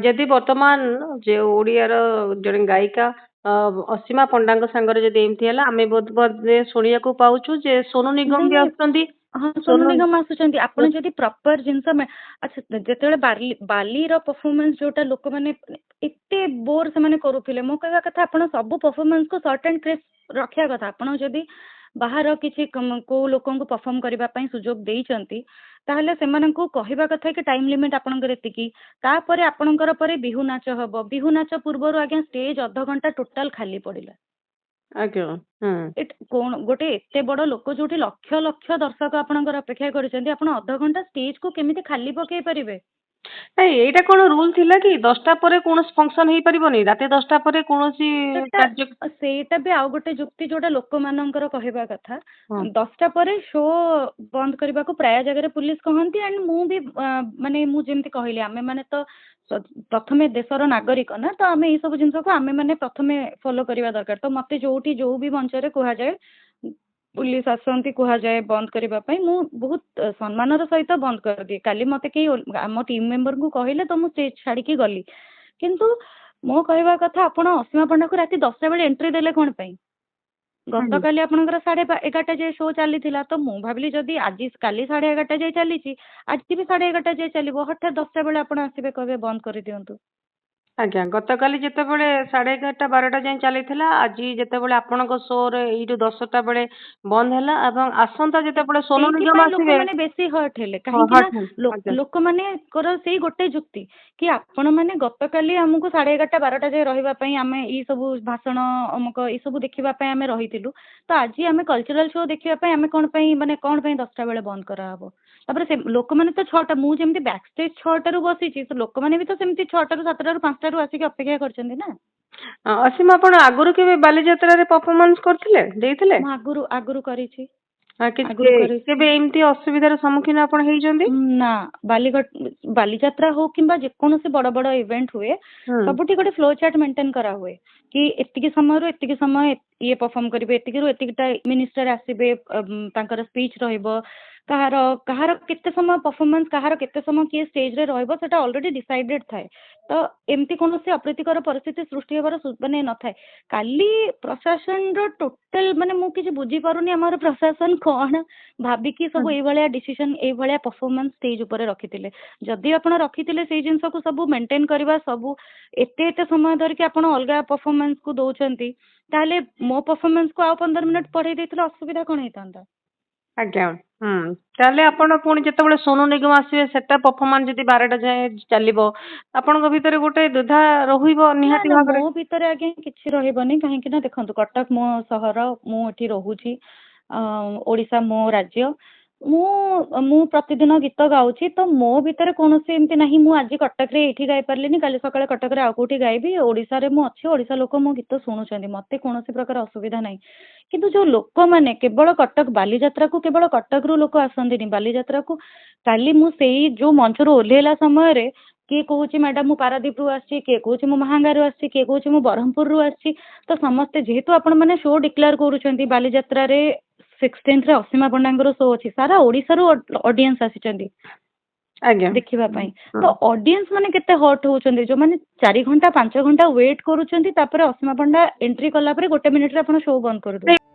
ଯଦି ବର୍ତ୍ତମାନ ଯେ ଓଡିଆର ଜଣେ ଗାୟିକା ଅସୀମା ପଣ୍ଡାଙ୍କ ସାଙ୍ଗରେ ଯଦି ଏମିତି ହେଲା ଆମେ ବୋଧେ ଶୁଣିବାକୁ ପାଉଛୁ ଯେ ସୋନୁ ନିଗମ ନାଇଁ ବି ନାଇଁ ଆସୁଛନ୍ତି। ହଁ ସୋନୁ ନିଗମ ଆସୁଛନ୍ତି। ଆପଣ ଯଦି ପ୍ରପର ଜିନିଷ ଆଚ୍ଛା ଯେତେବେଳେ ବାଲିର ପରଫର୍ମାନ୍ସ ଯୋଉଟା ଲୋକମାନେ ଏତେ ବୋର ସେମାନେ କରୁଥିଲେ, ମୁଁ କହିବା କଥା ଆପଣ ସବୁ ପରଫର୍ମାନ୍ସ କୁ ସର୍ଟ ଆଣ୍ଡ କ୍ରିସ୍ପ ରଖିବା କଥା। ଆପଣ ଯଦି ବାହାର କିଛି କୋଉ ଲୋକଙ୍କୁ ପରଫର୍ମ କରିବା ପାଇଁ ସୁଯୋଗ ଦେଇଛନ୍ତି ତାହେଲେ ସେମାନଙ୍କୁ କହିବା କଥା କି ଟାଇମ ଲିମିଟ ଆପଣଙ୍କର ଏତିକି, ତାପରେ ଆପଣଙ୍କର ପରେ ବିହୁ ନାଚ ହବ। ବିହୁ ନାଚ ପୂର୍ବରୁ ଆଜ୍ଞା ଷ୍ଟେଜ ଅଧଘଣ୍ଟା ଟୋଟାଲ ଖାଲି ପଡିଲା। ଆଜ୍ଞା କଣ ଗୋଟେ ଏତେ ବଡ ଲୋକ ଯୋଉଠି ଲକ୍ଷ ଲକ୍ଷ ଦର୍ଶକ ଆପଣଙ୍କର ଅପେକ୍ଷା କରିଛନ୍ତି, ଆପଣ ଅଧଘଣ୍ଟା ଷ୍ଟେଜ କୁ କେମିତି ଖାଲି ପକେଇ ପାରିବେ? ନାଇଁ ଏଇଟା କଣ ରୁଲ ଥିଲା କି 10ଟା ପରେ କୌଣସି ଫଙ୍କସନ ହେଇପାରିବନି, ରାତି 10ଟା ପରେ କୌଣସି କାର୍ଯ୍ୟ? ସେଇଟା ବି ଆଉ ଗୋଟେ ଯୁକ୍ତି ଯୋଉଟା ଲୋକମାନଙ୍କର କହିବା କଥା। ହଁ 10ଟା ପରେ ଶୋ ବନ୍ଦ କରିବାକୁ ପ୍ରାୟ ଜାଗାରେ ପୁଲିସ କହନ୍ତି। ଆଣ୍ଡ ମୁଁ ବି ମାନେ ମୁଁ ଯେମିତି କହିଲି ଆମେ ମାନେ ତ ପ୍ରଥମେ ଦେଶର ନାଗରିକ ନା, ତ ଆମେ ଏଇ ସବୁ ଜିନିଷକୁ ଆମେ ମାନେ ପ୍ରଥମେ ଫଲୋ କରିବା ଦରକାର। ତ ମତେ ଯୋଉଠି ଯୋଉ ବି ମଞ୍ଚରେ କୁହାଯାଏ ପୁଲିସ ଆସନ୍ତି କୁହାଯାଏ ବନ୍ଦ କରିବା ପାଇଁ, ମୁଁ ବହୁତ ସମ୍ମାନର ସହିତ ବନ୍ଦ କରିଦିଏ। କାଲି ମତେ କେହି ଆମ ଟିମ ମେମ୍ବରଙ୍କୁ କହିଲେ ତ ମୁଁ ଷ୍ଟେଜ ଛାଡିକି ଗଲି। କିନ୍ତୁ ମୋ କହିବା କଥା ଆପଣ ଅସୀମା ପଣ୍ଡାକୁ ରାତି 10ଟା ବେଳେ ଏଣ୍ଟ୍ରି ଦେଲେ କଣ ପାଇଁ? ଗତକାଲି ଆପଣଙ୍କର 11:30 ଯାଏ ଶୋ ଚାଲିଥିଲା, ତ ମୁଁ ଭାବିଲି ଯଦି ଆଜି କାଲି 11:30 ଯାଏ ଚାଲିଛି ଆଜି ବି 11:30 ଯାଏ ଚାଲିବ, ହଠାତ୍ 10ଟା ବେଳେ ଆପଣ ଆସିବେ କହିବେ ବନ୍ଦ କରିଦିଅନ୍ତୁ। ଆଜ୍ଞା ଗତକାଲି ଯେତେବେଳେ 11:30 12ଟା ଯାଏଁ ଚାଲିଥିଲା, ଆଜି ଯେତେବେଳେ ଆପଣଙ୍କ ଶୋରେ ଏଇଠୁ 10ଟା ବେଳେ ବନ୍ଦ ହେଲା ଏବଂ ଆସନ୍ତା ଯେତେବେଳେ ସୋନୁ ନିଗମ ସେଇଥିପାଇଁ ଆସିବେ ଲୋକମାନେ ବେଶୀ ହର୍ଟ ହେଲେ। ହଁ କାହିଁକି ନା ହଟ୍ ଆଜ୍ଞା ଲୋକମାନଙ୍କର ସେଇ ଗୋଟେ ଯୁକ୍ତି କି ଆପଣ ମାନେ ଗତକାଲି ଆମକୁ 11:30 12ଟା ଯାଏ ରହିବା ପାଇଁ, ଆମେ ଏଇ ସବୁ ଭାଷଣ ଅମୁକ ଏଇ ସବୁ ଦେଖିବା ପାଇଁ ଆମେ ରହିଥିଲୁ, ତ ଆଜି ଆମେ କଲଚରାଲ ଶୋ ଦେଖିବା ପାଇଁ ଆମେ କଣ ପାଇଁ 10ଟା ବେଳେ ବନ୍ଦ କରାହବ? ତାପରେ ସେ ଲୋକମାନେ ତ 6ଟା, ମୁଁ ଯେମିତି ବ୍ୟାକ୍ ଷ୍ଟେଜ 6ଟାରୁ ବସିଛି, ତ ଲୋକମାନେ ବି ତ ସେମିତି 6ଟାରୁ 7ଟାରୁ 5ଟାରୁ ଆସିକି ଅପେକ୍ଷା କରିଛନ୍ତି ନା। ଅସୀମା ଆପଣ ଆଗରୁ କେବେ ବାଲିଯାତ୍ରାରେ ପରଫର୍ମାନ୍ସ କରିଥିଲେ, ଦେଇଥିଲେ? ମୁଁ ଆଗରୁ କରିଛି। କେବେ ଏମିତି ଅସୁବିଧାର ସମ୍ମୁଖୀନ ଆପଣ ହେଇଛନ୍ତି? ନା, ବାଲିଯାତ୍ରା ହଉ କିମ୍ବା ଯେକୌଣସି ବଡ ବଡ ଇଭେଣ୍ଟ ହୁଏ ସବୁଠି ଗୋଟେ ଫ୍ଲୋ ଚାର୍ଟ ମେଣ୍ଟେନ କରା ହୁଏ କି ଏତିକି ସମୟରୁ ଏତିକି ସମୟ ଇଏ ପରଫର୍ମ କରିବେ, ଏତିକିରୁ ଏତିକିଟା ମିନିଷ୍ଟର ଆସିବେ, ତାଙ୍କର ସ୍ପିଚ ରହିବ, କାହାର କେତେ ସମୟ ପରଫର୍ମାନ୍ସ, କାହାର କେତେ ସମୟ କିଏ ଷ୍ଟେଜରେ ରହିବ, ସେଟା ଅଲରେଡି ଡିସାଇଡେଡ ଥାଏ। ତ ଏମିତି କୌଣସି ଅପ୍ରୀତିକର ପରିସ୍ଥିତି ସୃଷ୍ଟି ହେବାର ନଥାଏ। କାଲି ପ୍ରଶାସନର ଟୋଟାଲ ମୁଁ କିଛି ବୁଝିପାରୁନି ଆମର ପ୍ରଶାସନ କଣ ଭାବିକି ସବୁ ଏଇଭଳିଆ ଡିସିଜନ ଏଇଭଳିଆ ପରଫର୍ମାନ୍ସ ଷ୍ଟେଜ ଉପରେ ରଖିଥିଲେ। ଯଦି ଆପଣ ରଖିଥିଲେ ସେଇ ଜିନିଷକୁ ସବୁ ମେଣ୍ଟେନ କରିବା, ସବୁ ଏତେ ସମୟ ଧରିକି ଆପଣ ଅଲଗା ପରଫର୍ମାନ୍ସ କୁ ଦଉଛନ୍ତି, ତାହେଲେ ମୋ ପରଫର୍ମାନ୍ସ କୁ ଆଉ 15 ମିନିଟ ପଢେଇ ଦେଇଥିଲେ ଅସୁବିଧା କଣ ହେଇଥାନ୍ତା? ଆଜ୍ଞା ତାହେଲେ ଆପଣ ପୁଣି ଯେତେବେଳେ ସୋନୁ ନିଗମ ଆସିବେ ସେଟା ପରଫର୍ମାନ୍ସ ଯଦି 12ଟା ଯାଏ ଚାଲିବ, ଆପଣଙ୍କ ଭିତରେ ଗୋଟେ ଦ୍ୱିଧା ରହିବ ନିହାତି ଭାବରେ। ମୋ ଭିତରେ ଆଜ୍ଞା କିଛି ରହିବନି। କାହିଁକି ନା ଦେଖନ୍ତୁ, କଟକ ମୋ ସହର, ମୁଁ ଏଠି ରହୁଛି, ଓଡିଶା ମୋ ରାଜ୍ୟ, ମୁଁ ପ୍ରତିଦିନ ଗୀତ ଗାଉଛି, ତ ମୋ ଭିତରେ କୌଣସି ଏମିତି ନାହିଁ ମୁଁ ଆଜି କଟକରେ ଏଇଠି ଗାଇ ପାରିଲିନି, କାଲି ସକାଳେ କଟକରେ ଆଉ କୋଉଠି ଗାଇବି। ଓଡିଶାରେ ମୁଁ ଅଛି, ଓଡିଶା ଲୋକ ମୋ ଗୀତ ଶୁଣୁଛନ୍ତି, ମତେ କୌଣସି ପ୍ରକାର ଅସୁବିଧା ନାହିଁ। କିନ୍ତୁ ଯୋଉ ଲୋକମାନେ କେବଳ ବାଲିଯାତ୍ରାକୁ କେବଳ କଟକରୁ ଲୋକ ଆସନ୍ତିନି, ବାଲିଯାତ୍ରାକୁ କାଲି ମୁଁ ସେଇ ଯୋଉ ମଞ୍ଚରୁ ଓହ୍ଲେଇଲା ସମୟରେ କିଏ କହୁଛି ମ୍ୟାଡାମ ମୁଁ ପାରାଦୀପରୁ ଆସିଛି, କିଏ କହୁଛି ମୁଁ ମହାଙ୍ଗାରୁ ଆସିଛି, କିଏ କହୁଛି ମୁଁ ବ୍ରହ୍ମପୁରରୁ ଆସିଛି। ତ ସମସ୍ତେ ଯେହେତୁ ଆପଣ ମାନେ ଶୋ ଡିକ୍ଲେୟାର କରୁଛନ୍ତି ବାଲିଯାତ୍ରାରେ 16th ରେ ଅସୀମା ପଣ୍ଡାଙ୍କର ଶୋ ଅଛି, ସାରା ଓଡିଶାରୁ ଅଡିଏନ୍ସ ଆସିଛନ୍ତି ଦେଖିବା ପାଇଁ। ତ ଅଡିଏନ୍ସ ମାନେ କେତେ ହର୍ଟ ହଉଛନ୍ତି, ଯୋଉମାନେ 4 ଘଣ୍ଟା 5 ଘଣ୍ଟା ୱେଟ୍ କରୁଛନ୍ତି, ତାପରେ ଅସୀମା ପଣ୍ଡା ଏଣ୍ଟ୍ରି କଲା ପରେ 1 ମିନିଟରେ ଆପଣ ଶୋ ବନ୍ଦ କରିଦଉଛନ୍ତି।